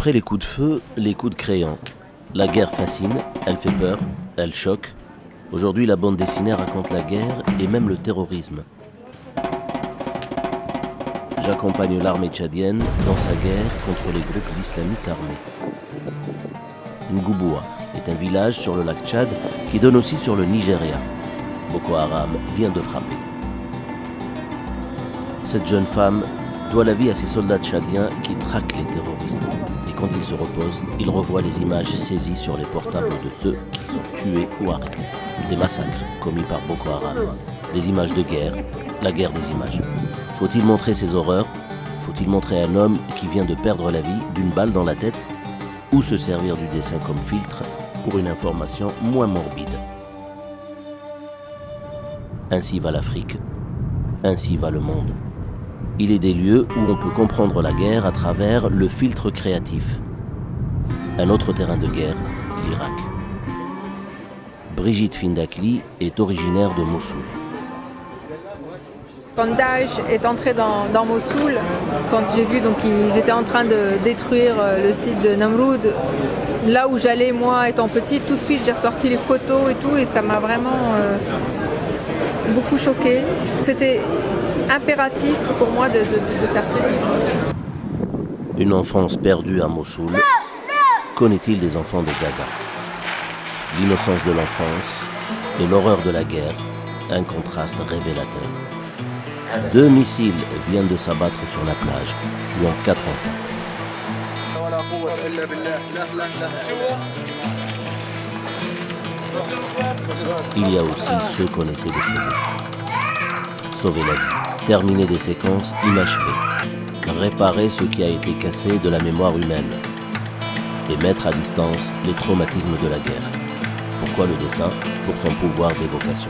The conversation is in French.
Après les coups de feu, les coups de crayon. La guerre fascine, elle fait peur, elle choque. Aujourd'hui, la bande dessinée raconte la guerre et même le terrorisme. J'accompagne l'armée tchadienne dans sa guerre contre les groupes islamiques armés. Ngouboua est un village sur le lac Tchad qui donne aussi sur le Nigeria. Boko Haram vient de frapper. Cette jeune femme doit la vie à ces soldats tchadiens qui traquent les terroristes. Et quand ils se reposent, ils revoient les images saisies sur les portables de ceux qu'ils ont tués ou arrêtés. Des massacres commis par Boko Haram. Des images de guerre, la guerre des images. Faut-il montrer ces horreurs? Faut-il montrer un homme qui vient de perdre la vie d'une balle dans la tête? Ou se servir du dessin comme filtre pour une information moins morbide? Ainsi va l'Afrique, ainsi va le monde. Il est des lieux où on peut comprendre la guerre à travers le filtre créatif. Un autre terrain de guerre, l'Irak. Brigitte Findakli est originaire de Mossoul. Quand Daesh est entré dans Mossoul, quand j'ai vu qu'ils étaient en train de détruire le site de Namroud, là où j'allais moi étant petite, tout de suite j'ai ressorti les photos et tout, et ça m'a vraiment beaucoup choquée. C'était impératif pour moi de faire ce livre. Une enfance perdue à Mossoul. Qu'en-est-il des enfants de Gaza? L'innocence de l'enfance et l'horreur de la guerre, un contraste révélateur. 2 missiles viennent de s'abattre sur la plage, tuant 4 enfants. Il y a aussi ceux qu'on essaie de sauver. Sauver la vie, terminer des séquences inachevées, réparer ce qui a été cassé de la mémoire humaine et mettre à distance les traumatismes de la guerre. Pourquoi le dessin? Pour son pouvoir d'évocation.